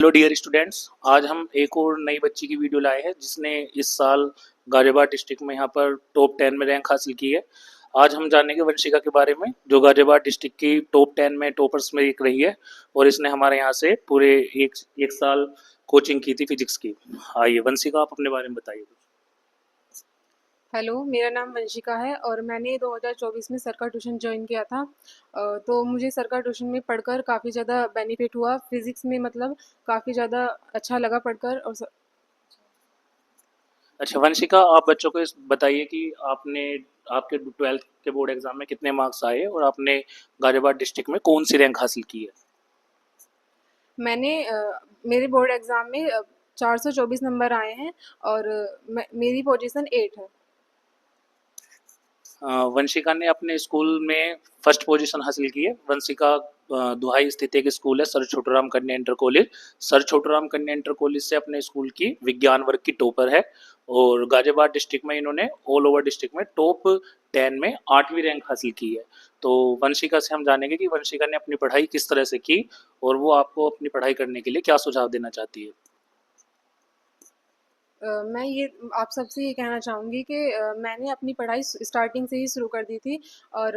Hello dear students. आज हम एक और नई बच्ची की वीडियो लाए हैं जिसने इस साल गाजियाबाद डिस्ट्रिक्ट में यहाँ पर टॉप 10 में रैंक हासिल की है। आज हम जानेंगे वंशिका के बारे में जो गाजियाबाद डिस्ट्रिक्ट की टॉप 10 में टॉपर्स में एक रही है और इसने हमारे यहाँ से पूरे एक साल कोचिंग की थी फिजिक्स की। आइए वंशिका, आप अपने बारे में बताइए। हेलो, मेरा नाम वंशिका है और मैंने 2024 में सर का ट्यूशन ज्वाइन किया था। तो मुझे सर का ट्यूशन में पढ़कर काफ़ी ज़्यादा बेनिफिट हुआ। फिज़िक्स में मतलब काफ़ी ज़्यादा अच्छा लगा पढ़कर और अच्छा वंशिका, आप बच्चों को बताइए कि आपने आपके 12th के बोर्ड एग्जाम में कितने मार्क्स आए और आपने गाजियाबाद डिस्ट्रिक्ट में कौन सी रैंक हासिल की है। मैंने मेरे बोर्ड एग्ज़ाम में 424 नंबर आए हैं और मेरी पोजीशन 8 है। वंशिका ने अपने स्कूल में फर्स्ट पोजीशन हासिल की है। वंशिका दुहाई स्थित एक स्कूल है सर छोटूराम कन्या इंटर कॉलेज। सर छोटूराम कन्या इंटर कॉलेज से अपने स्कूल की विज्ञान वर्ग की टॉपर है और गाजियाबाद डिस्ट्रिक्ट में इन्होंने ऑल ओवर डिस्ट्रिक्ट में टॉप 10 में 8वीं रैंक हासिल की है। तो वंशिका से हम जानेंगे कि वंशिका ने अपनी पढ़ाई किस तरह से की और वो आपको अपनी पढ़ाई करने के लिए क्या सुझाव देना चाहती है। मैं ये आप सबसे ये कहना चाहूँगी कि मैंने अपनी पढ़ाई स्टार्टिंग से ही शुरू कर दी थी और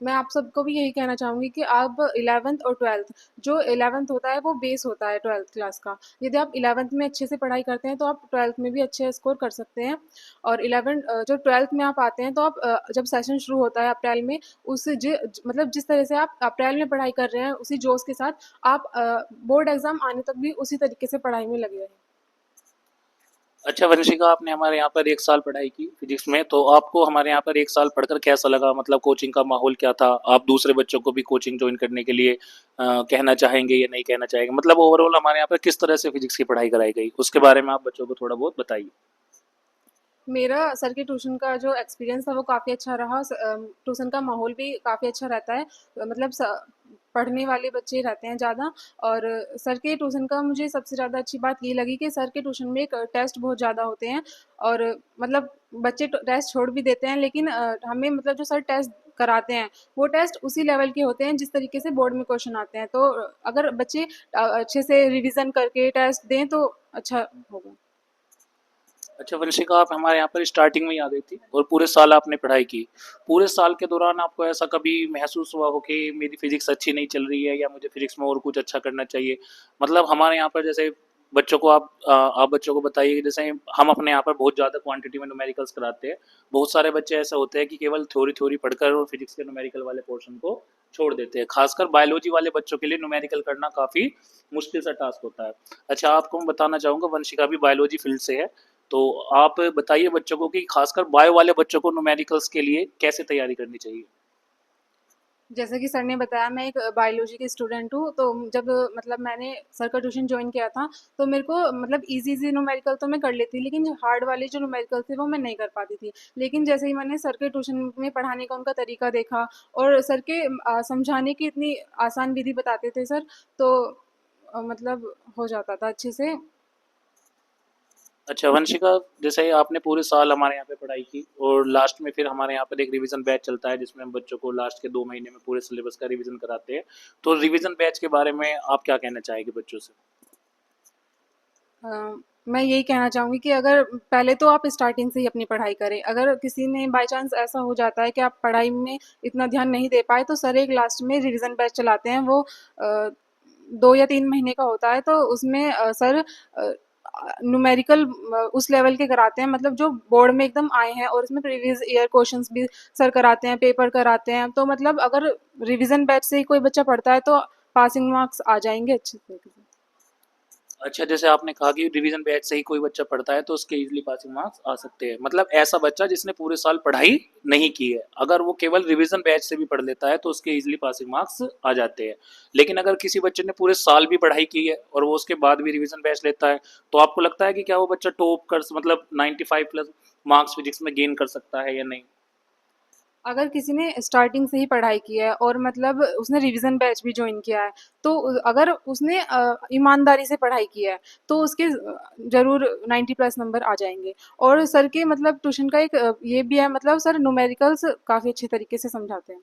मैं आप सबको भी यही कहना चाहूँगी कि आप 11th और 12th, जो 11th होता है वो बेस होता है 12th क्लास का। यदि आप 11th में अच्छे से पढ़ाई करते हैं तो आप 12th में भी अच्छे स्कोर कर सकते हैं। और 11 जो 12th में आप आते हैं तो आप जब सेशन शुरू होता है अप्रैल में, मतलब जिस तरह से आप अप्रैल में पढ़ाई कर रहे हैं उसी जोश के साथ आप बोर्ड एग्ज़ाम आने तक भी उसी तरीके से पढ़ाई में लगे रहें। अच्छा वंशिका, आपने हमारे यहाँ पर एक साल पढ़ाई की फिजिक्स में, तो आपको हमारे यहाँ पर एक साल पढ़कर कैसा लगा? मतलब कोचिंग का माहौल क्या था? आप दूसरे बच्चों को भी कोचिंग ज्वाइन करने के लिए कहना चाहेंगे या नहीं कहना चाहेंगे? मतलब ओवरऑल हमारे यहाँ पर किस तरह से फिजिक्स की पढ़ाई कराई गई, उसके बारे में आप बच्चों को थोड़ा बहुत बताइए। मेरा सर के ट्यूशन का जो एक्सपीरियंस था वो काफ़ी अच्छा रहा। ट्यूशन का माहौल भी काफ़ी अच्छा रहता है। मतलब पढ़ने वाले बच्चे रहते हैं ज़्यादा। और सर के ट्यूशन का मुझे सबसे ज़्यादा अच्छी बात ये लगी कि सर के ट्यूशन में एक टेस्ट बहुत ज़्यादा होते हैं और मतलब बच्चे टेस्ट छोड़ भी देते हैं, लेकिन हमें मतलब जो सर टेस्ट कराते हैं वो टेस्ट उसी लेवल के होते हैं जिस तरीके से बोर्ड में क्वेश्चन आते हैं। तो अगर बच्चे अच्छे से रिविज़न करके टेस्ट दें तो अच्छा होगा। अच्छा वंशिका, आप हमारे यहाँ पर स्टार्टिंग में ही आ गई थी और पूरे साल आपने पढ़ाई की। पूरे साल के दौरान आपको ऐसा कभी महसूस हुआ हो कि मेरी फिजिक्स अच्छी नहीं चल रही है या मुझे फिजिक्स में और कुछ अच्छा करना चाहिए? मतलब हमारे यहाँ पर जैसे बच्चों को आप बच्चों को बताइए कि जैसे हम अपने यहाँ पर बहुत ज़्यादा क्वांटिटी में न्यूमेरिकल्स कराते हैं। बहुत सारे बच्चे ऐसे होते हैं कि केवल थ्योरी थ्योरी पढ़कर और फिजिक्स के न्यूमेरिकल वाले पोर्शन को छोड़ देते हैं। खासकर बायोलॉजी वाले बच्चों के लिए न्यूमेरिकल करना काफ़ी मुश्किल सा टास्क होता है। अच्छा, आपको मैं बताना चाहूँगा, वंशिका भी बायोलॉजी फील्ड से है, तो आप बताइए बच्चों को कि खासकर बायो वाले बच्चों को न्यूमेरिकल्स के लिए कैसे तैयारी करनी चाहिए। जैसे कि सर ने बताया, मैं एक बायोलॉजी की स्टूडेंट हूँ। तो जब मतलब मैंने सर का ट्यूशन ज्वाइन किया था तो मेरे को मतलब इजी इजी न्यूमेरिकल तो मैं कर लेती, लेकिन जो हार्ड वाले जो न्यूमेरिकल थे वो मैं नहीं कर पाती थी। लेकिन जैसे ही मैंने सर के ट्यूशन में पढ़ाने का उनका तरीका देखा और सर के समझाने की इतनी आसान विधि बताते थे सर, तो मतलब हो जाता था अच्छे से। अच्छा वंशिका, जैसे आपने पूरे साल हमारे यहाँ पे पढ़ाई की और लास्ट में फिर हमारे यहाँ पर एक रिवीजन बैच चलता है जिसमें हम बच्चों को लास्ट के 2 महीने में पूरे सिलेबस का रिवीजन कराते हैं। तो रिवीजन बैच के बारे में आप क्या कहना चाहेंगे बच्चों से? अ, मैं यही कहना चाहूँगी कि अगर पहले तो आप स्टार्टिंग से ही अपनी पढ़ाई करें। अगर किसी ने बाय चांस ऐसा हो जाता है कि आप पढ़ाई में इतना ध्यान नहीं दे पाए तो सर एक लास्ट में रिवीजन बैच चलाते हैं। वो 2 या 3 महीने का होता है, तो उसमें सर न्यूमेरिकल उस लेवल के कराते हैं मतलब जो बोर्ड में एकदम आए हैं, और उसमें प्रीवियस ईयर क्वेश्चंस भी सर कराते हैं, पेपर कराते हैं। तो मतलब अगर रिवीजन बैच से ही कोई बच्चा पढ़ता है तो पासिंग मार्क्स आ जाएँगे अच्छे तरीके से। अच्छा, जैसे आपने कहा कि रिवीजन बैच से ही कोई बच्चा पढ़ता है तो उसके इजीली पासिंग मार्क्स आ सकते हैं। मतलब ऐसा बच्चा जिसने पूरे साल पढ़ाई नहीं की है, अगर वो केवल रिवीजन बैच से भी पढ़ लेता है तो उसके इजीली पासिंग मार्क्स आ जाते हैं। लेकिन अगर किसी बच्चे ने पूरे साल भी पढ़ाई की है और वो उसके बाद भी रिवीजन बैच लेता है, तो आपको लगता है कि क्या वो बच्चा टॉप कर मतलब 95 प्लस मार्क्स फिजिक्स में गेन कर सकता है या नहीं? अगर किसी ने स्टार्टिंग से ही पढ़ाई की है और मतलब उसने रिवीजन बैच भी ज्वाइन किया है, तो अगर उसने ईमानदारी से पढ़ाई की है तो उसके ज़रूर 90 प्लस नंबर आ जाएंगे। और सर के मतलब ट्यूशन का एक ये भी है, मतलब सर न्यूमेरिकल्स काफ़ी अच्छे तरीके से समझाते हैं।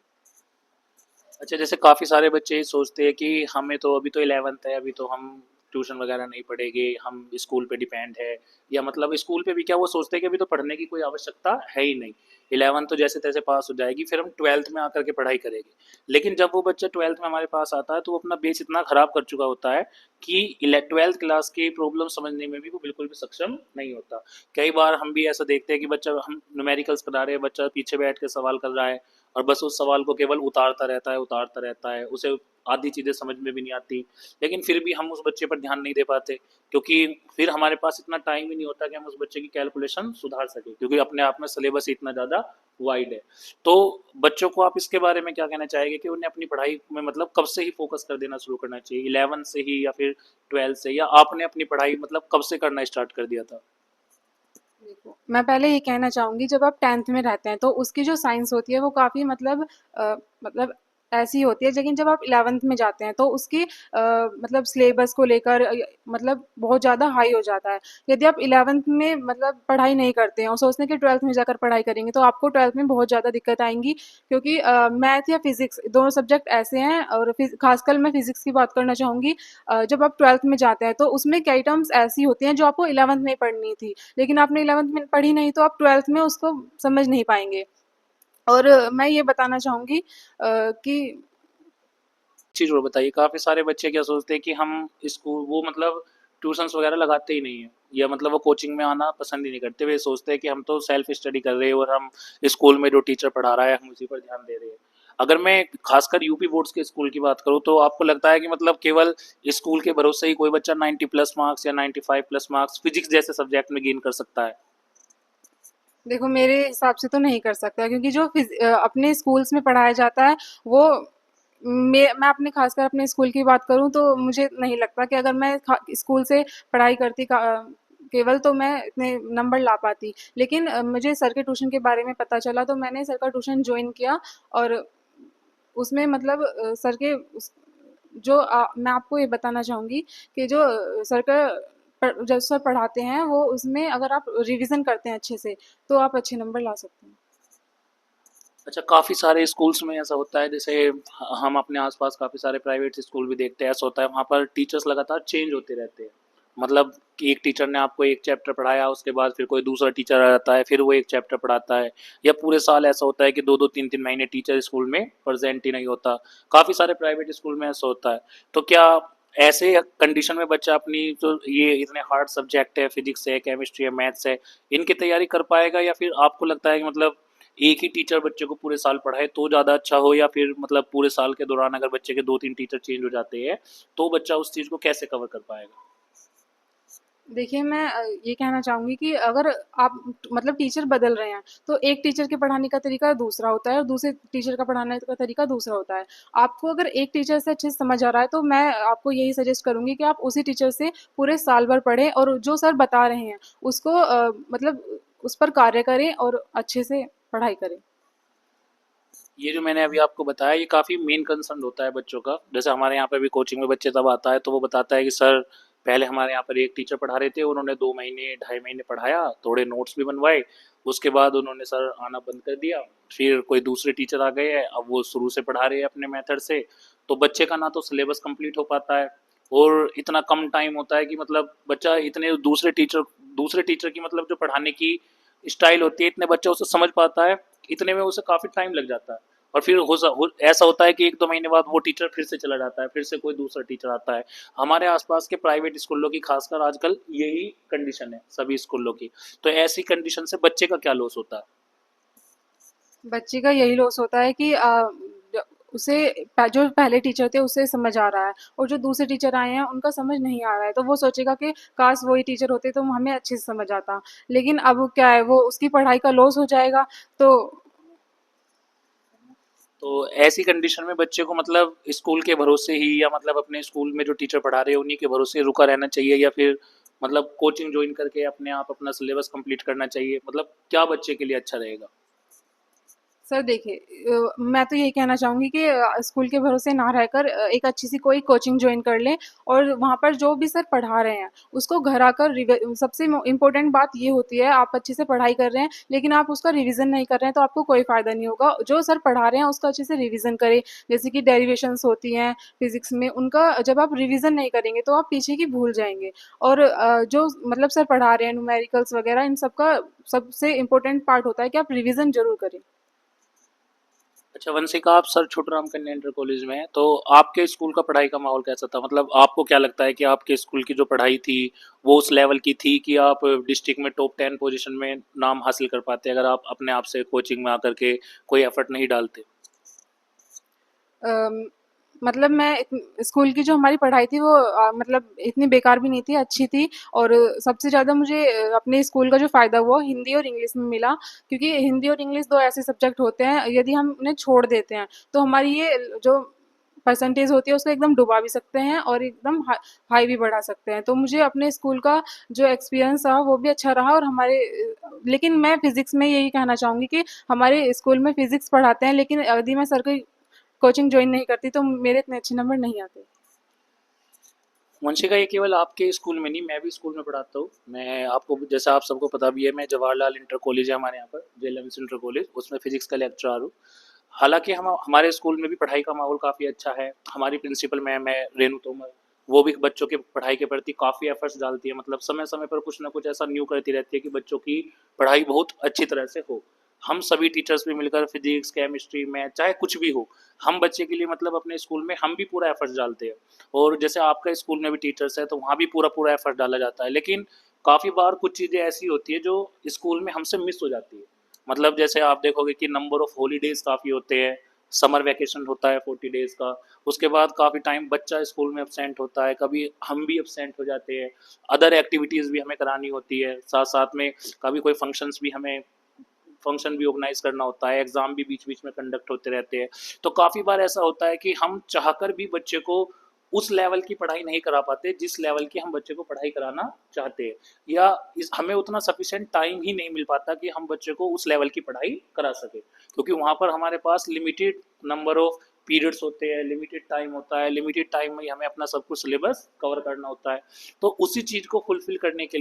अच्छा, जैसे काफ़ी सारे बच्चे ये सोचते हैं कि हमें तो अभी तो 11th है, अभी तो हम ट्यूशन वगैरह नहीं पढ़ेंगे, हम स्कूल पे डिपेंड है, या मतलब स्कूल पे भी क्या वो सोचते हैं कि अभी तो पढ़ने की कोई आवश्यकता है ही नहीं, 11th तो जैसे तैसे पास हो जाएगी, फिर हम 12th में आकर के पढ़ाई करेंगे। लेकिन जब वो बच्चा 12th में हमारे पास आता है तो वो अपना बेस इतना खराब कर चुका होता है कि 12th क्लास की प्रॉब्लम समझने में भी वो बिल्कुल भी सक्षम नहीं होता। कई बार हम भी ऐसा देखते हैं कि बच्चा, हम न्यूमेरिकल्स करा रहे हैं, बच्चा पीछे बैठ के सवाल कर रहा है और बस उस सवाल को केवल उतारता रहता है, उसे आधी चीज़ें समझ में भी नहीं आती, लेकिन फिर भी हम उस बच्चे पर ध्यान नहीं दे पाते, क्योंकि फिर हमारे पास इतना टाइम ही नहीं होता कि हम उस बच्चे की कैलकुलेशन सुधार सकें, क्योंकि अपने आप में सिलेबस इतना ज़्यादा वाइड है। तो बच्चों को आप इसके बारे में क्या कहना चाहेंगे कि उन्हें अपनी पढ़ाई में मतलब कब से ही फोकस कर देना शुरू करना चाहिए, 11 से ही या फिर 12 से, या आपने अपनी पढ़ाई मतलब कब से करना स्टार्ट कर दिया था? देखो, मैं पहले ये कहना चाहूँगी, जब आप 10th में रहते हैं तो उसकी जो साइंस होती है वो काफ़ी मतलब ऐसी होती है, लेकिन जब आप 11th में जाते हैं तो उसकी मतलब सिलेबस को लेकर मतलब बहुत ज़्यादा हाई हो जाता है। यदि आप 11th में मतलब पढ़ाई नहीं करते हैं और सोचते हैं कि 12th में जाकर पढ़ाई करेंगे तो आपको 12th में बहुत ज़्यादा दिक्कत आएँगी, क्योंकि मैथ या फिज़िक्स दोनों सब्जेक्ट ऐसे हैं, और ख़ासकर मैं फिज़िक्स की बात करना चाहूँगी। जब आप 12th में जाते हैं तो उसमें कई टर्म्स ऐसी होती हैं जो आपको 11th में पढ़नी थी, लेकिन आपने 11th में पढ़ी नहीं तो आप 12th में उसको समझ नहीं पाएँगे। और मैं ये बताना चाहूँगी कि चीज़ और बताइए, काफ़ी सारे बच्चे क्या सोचते हैं कि हम स्कूल वो मतलब ट्यूशन्स वगैरह लगाते ही नहीं हैं, या मतलब वो कोचिंग में आना पसंद ही नहीं करते, वे सोचते हैं कि हम तो सेल्फ स्टडी कर रहे हैं और हम स्कूल में जो टीचर पढ़ा रहा है हम उसी पर ध्यान दे रहे हैं। अगर मैं खासकर यूपी बोर्ड्स के स्कूल की बात करूँ तो आपको लगता है कि मतलब केवल स्कूल के भरोसे ही कोई बच्चा 90 प्लस मार्क्स या 95 प्लस मार्क्स फिजिक्स जैसे सब्जेक्ट में गेन कर सकता है? देखो, मेरे हिसाब से तो नहीं कर सकता, क्योंकि जो अपने स्कूल्स में पढ़ाया जाता है वो मैं अपने खासकर अपने स्कूल की बात करूँ तो मुझे नहीं लगता कि अगर मैं स्कूल से पढ़ाई करती केवल तो मैं इतने नंबर ला पाती। लेकिन मुझे सर के ट्यूशन के बारे में पता चला तो मैंने सर का ट्यूशन ज्वाइन किया, और उसमें मतलब सर के जो मैं आपको ये बताना चाहूँगी कि जो सर का जब सर पढ़ाते हैं वो उसमें अगर आप रिवीजन करते हैं अच्छे से तो आप अच्छे नंबर ला सकते हैं। अच्छा, काफ़ी सारे स्कूल्स में ऐसा होता है, जैसे हम अपने आसपास काफ़ी सारे प्राइवेट स्कूल भी देखते हैं, ऐसा होता है वहाँ पर टीचर्स लगातार चेंज होते रहते हैं। मतलब कि एक टीचर ने आपको एक चैप्टर पढ़ाया, उसके बाद फिर कोई दूसरा टीचर आ जाता है, फिर वो एक चैप्टर पढ़ाता है, या पूरे साल ऐसा होता है कि 2-2 3-3 महीने टीचर स्कूल में प्रेजेंट ही नहीं होता। काफ़ी सारे प्राइवेट स्कूल में ऐसा होता है। तो क्या ऐसे कंडीशन में बच्चा अपनी जो ये इतने हार्ड सब्जेक्ट है, फिजिक्स है, केमिस्ट्री है, मैथ्स है, इनकी तैयारी कर पाएगा, या फिर आपको लगता है कि मतलब एक ही टीचर बच्चे को पूरे साल पढ़ाए तो ज़्यादा अच्छा हो, या फिर मतलब पूरे साल के दौरान अगर बच्चे के 2-3 टीचर चेंज हो जाते हैं तो बच्चा उस चीज़ को कैसे कवर कर पाएगा? देखिए, मैं ये कहना चाहूँगी कि अगर आप मतलब टीचर बदल रहे हैं, तो एक टीचर के पढ़ाने का तरीका दूसरा होता है और दूसरे टीचर का पढ़ाने का तरीका दूसरा होता है। आपको अगर एक टीचर से अच्छे से समझ आ रहा है, तो मैं आपको यही सजेस्ट करूँगी कि आप उसी टीचर से पूरे साल भर पढ़ें और जो सर बता रहे हैं, उसको मतलब उस पर कार्य करें और अच्छे से पढ़ाई करें। ये जो मैंने अभी आपको बताया ये काफ़ी मेन कंसर्न होता है बच्चों का। जैसे हमारे यहाँ पे भी कोचिंग में बच्चे तब आता है तो वो बताता है कि सर पहले हमारे यहाँ पर एक टीचर पढ़ा रहे थे, उन्होंने 2 महीने 2.5 महीने पढ़ाया, थोड़े नोट्स भी बनवाए, उसके बाद उन्होंने सर आना बंद कर दिया। फिर कोई दूसरे टीचर आ गए हैं, अब वो शुरू से पढ़ा रहे हैं अपने मेथड से, तो बच्चे का ना तो सिलेबस कंप्लीट हो पाता है, और इतना कम टाइम होता है कि मतलब बच्चा इतने दूसरे टीचर की मतलब जो पढ़ाने की स्टाइल होती है, इतने बच्चा उसे समझ पाता है, इतने में उसे काफ़ी टाइम लग जाता है। और फिर ऐसा होता है कि 1-2 महीने बाद वो टीचर फिर से चला जाता है, फिर से कोई दूसरा टीचर आता है। हमारे आसपास के प्राइवेट स्कूलों की खासकर आजकल यही कंडीशन है सभी स्कूलों की। तो ऐसी कंडीशन से बच्चे का क्या लॉस होता है? बच्चे का यही लॉस होता है कि उसे जो पहले टीचर थे उसे समझ आ रहा है, और जो दूसरे टीचर आए हैं उनका समझ नहीं आ रहा है, तो वो सोचेगा कि काश वही टीचर होते तो हमें अच्छे से समझ आता। लेकिन अब क्या है, वो उसकी पढ़ाई का लॉस हो जाएगा। तो तो ऐसी कंडीशन में बच्चे को मतलब स्कूल के भरोसे ही, या मतलब अपने स्कूल में जो टीचर पढ़ा रहे हैं उन्हीं के भरोसे रुका रहना चाहिए, या फिर मतलब कोचिंग ज्वाइन करके अपने आप अपना सिलेबस कंप्लीट करना चाहिए, मतलब क्या बच्चे के लिए अच्छा रहेगा? सर देखिए, मैं तो यही कहना चाहूँगी कि स्कूल के भरोसे ना रहकर एक अच्छी सी कोई कोचिंग जॉइन कर लें, और वहाँ पर जो भी सर पढ़ा रहे हैं उसको घर आकर सबसे इम्पोर्टेंट बात ये होती है, आप अच्छे से पढ़ाई कर रहे हैं लेकिन आप उसका रिवीजन नहीं कर रहे हैं तो आपको कोई फ़ायदा नहीं होगा। जो सर पढ़ा रहे हैं उसका अच्छे से रिवीजन करें। जैसे कि डेरिवेशंस होती हैं फिजिक्स में, उनका जब आप रिवीजन नहीं करेंगे तो आप पीछे की भूल जाएंगे। और जो मतलब सर पढ़ा रहे हैं न्यूमेरिकल्स वगैरह, इन सब का सबसे इम्पोर्टेंट पार्ट होता है कि आप रिवीजन जरूर करें। अच्छा वंशिका, आप सर छोटूराम कन्या इंटर कॉलेज में हैं, तो आपके स्कूल का पढ़ाई का माहौल कैसा था? मतलब आपको क्या लगता है कि आपके स्कूल की जो पढ़ाई थी वो उस लेवल की थी कि आप डिस्ट्रिक्ट में टॉप 10 पोजीशन में नाम हासिल कर पाते अगर आप अपने आप से कोचिंग में आकर के कोई एफर्ट नहीं डालते? अम, मतलब स्कूल की जो हमारी पढ़ाई थी वो मतलब इतनी बेकार भी नहीं थी, अच्छी थी। और सबसे ज़्यादा मुझे अपने स्कूल का जो फ़ायदा हुआ हिंदी और इंग्लिश में मिला, क्योंकि हिंदी और इंग्लिश दो ऐसे सब्जेक्ट होते हैं, यदि हम उन्हें छोड़ देते हैं तो हमारी ये जो परसेंटेज होती है उसको एकदम डुबा भी सकते हैं और एकदम हाई भी बढ़ा सकते हैं। तो मुझे अपने स्कूल का जो एक्सपीरियंस रहा वो भी अच्छा रहा। और लेकिन मैं फिजिक्स में यही कहना चाहूँगी कि हमारे स्कूल में फिजिक्स पढ़ाते हैं, लेकिन यदि मैं सर की कोचिंग ज्वाइन नहीं करती तो मेरे इतने अच्छे नंबर नहीं आते। वंशिका, ये केवल आपके स्कूल में नहीं, मैं भी स्कूल में पढ़ाता हूँ। मैं आपको जैसा आप सबको पता भी है, मैं जवाहरलाल इंटर कॉलेज है हमारे यहाँ पर, जेएलएमएस इंटर कॉलेज, उसमें फिजिक्स का लेक्चरर हूँ। हालांकि हम हमारे स्कूल में भी पढ़ाई का माहौल काफ़ी अच्छा है। हमारी प्रिंसिपल मैम है रेनू तोमर, वो भी बच्चों के पढ़ाई के प्रति काफ़ी एफर्ट्स डालती है। मतलब समय समय पर कुछ ना कुछ ऐसा न्यू करती रहती है कि बच्चों की पढ़ाई बहुत अच्छी तरह से हो। हम सभी टीचर्स भी मिलकर फिजिक्स, केमिस्ट्री, मैथ, चाहे कुछ भी हो, हम बच्चे के लिए मतलब अपने स्कूल में हम भी पूरा एफर्ट्स डालते हैं। और जैसे आपका स्कूल में भी टीचर्स है तो वहाँ भी पूरा पूरा एफर्ट डाला जाता है। लेकिन काफ़ी बार कुछ चीज़ें ऐसी होती है जो स्कूल में हमसे मिस हो जाती है। मतलब जैसे आप देखोगे कि नंबर ऑफ हॉलीडेज काफ़ी होते हैं, समर वैकेशन होता है 40 डेज का, उसके बाद काफ़ी टाइम बच्चा स्कूल में एबसेंट होता है, कभी हम भी एबसेंट हो जाते हैं, अदर एक्टिविटीज़ भी हमें करानी होती है, साथ साथ में कभी कोई फंक्शन भी ऑर्गेनाइज करना होता है, एग्ज़ाम भी बीच बीच में कंडक्ट होते रहते हैं। तो काफ़ी बार ऐसा होता है कि हम चाहकर भी बच्चे को उस लेवल की पढ़ाई नहीं करा पाते जिस लेवल की हम बच्चे को पढ़ाई कराना चाहते हैं, या हमें उतना सफिशेंट टाइम ही नहीं मिल पाता कि हम बच्चे को उस लेवल की पढ़ाई करा सके, क्योंकि वहाँ पर हमारे पास लिमिटेड नंबर ऑफ पीरियड्स होते हैं, लिमिटेड टाइम होता है, लिमिटेड टाइम में हमें अपना सब कुछ सिलेबस कवर करना होता है। तो उसी चीज़ को फुलफिल करने के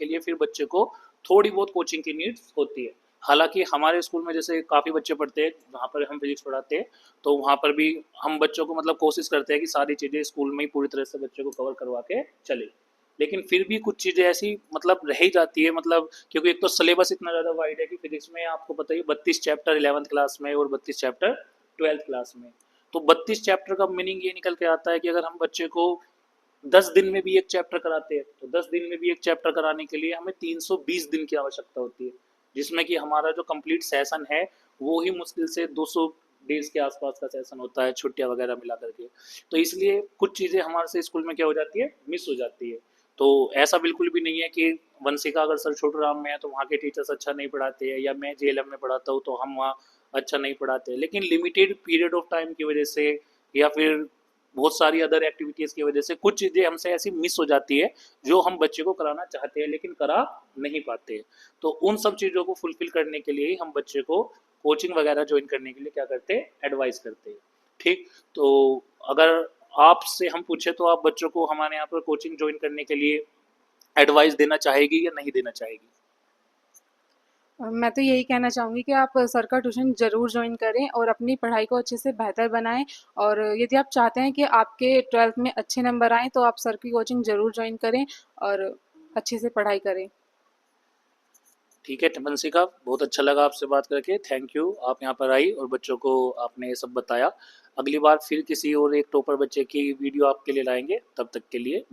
लिए फिर बच्चे को थोड़ी बहुत कोचिंग की नीड्स होती है। हालांकि हमारे स्कूल में जैसे काफ़ी बच्चे पढ़ते हैं जहाँ पर हम फिजिक्स पढ़ाते हैं, तो वहाँ पर भी हम बच्चों को मतलब कोशिश करते हैं कि सारी चीज़ें स्कूल में ही पूरी तरह से बच्चे को कवर करवा के चले। लेकिन फिर भी कुछ चीज़ें ऐसी मतलब रह ही जाती है, मतलब क्योंकि एक तो सिलेबस इतना ज़्यादा वाइड है कि फिजिक्स में आपको पता ही 32 चैप्टर 11th क्लास में और 32 चैप्टर 12th क्लास में। तो 32 चैप्टर का मीनिंग ये निकल के आता है कि अगर हम बच्चे को 10 दिन में भी एक चैप्टर कराते हैं तो 10 दिन में भी एक चैप्टर कराने के लिए हमें 320 दिन की आवश्यकता होती है, जिसमें कि हमारा जो कंप्लीट सेशन है वो ही मुश्किल से 200 डेज के आसपास का सेशन होता है, छुट्टियां वगैरह मिला करके। तो इसलिए कुछ चीज़ें हमारे से स्कूल में क्या हो जाती है, मिस हो जाती है। तो ऐसा बिल्कुल भी नहीं है कि वंशिका अगर सर छोटूराम में है तो वहाँ के टीचर्स अच्छा नहीं पढ़ाते हैं, या मैं जेएलएम में पढ़ाता हूँ तो हम वहाँ अच्छा नहीं पढ़ाते, लेकिन लिमिटेड पीरियड ऑफ टाइम की वजह से या फिर बहुत सारी अदर एक्टिविटीज़ की वजह से कुछ चीज़ें हमसे ऐसी मिस हो जाती है जो हम बच्चे को कराना चाहते हैं लेकिन करा नहीं पाते। तो उन सब चीज़ों को फुलफिल करने के लिए ही हम बच्चे को कोचिंग वगैरह ज्वाइन करने के लिए क्या करते हैं, एडवाइस करते हैं। ठीक। तो अगर आपसे हम पूछे तो आप बच्चों को हमारे यहाँ पर कोचिंग ज्वाइन करने के लिए एडवाइस देना चाहेगी या नहीं देना चाहेगी? मैं तो यही कहना चाहूँगी कि आप सर का ट्यूशन ज़रूर जॉइन करें और अपनी पढ़ाई को अच्छे से बेहतर बनाएं। और यदि आप चाहते हैं कि आपके 12th में अच्छे नंबर आएँ तो आप सर की कोचिंग ज़रूर जॉइन करें और अच्छे से पढ़ाई करें। ठीक है वंशिका, बहुत अच्छा लगा आपसे बात करके, थैंक यू, आप यहाँ पर आई और बच्चों को आपने ये सब बताया। अगली बार फिर किसी और एक टॉपर बच्चे की वीडियो आपके लिए लाएंगे, तब तक के लिए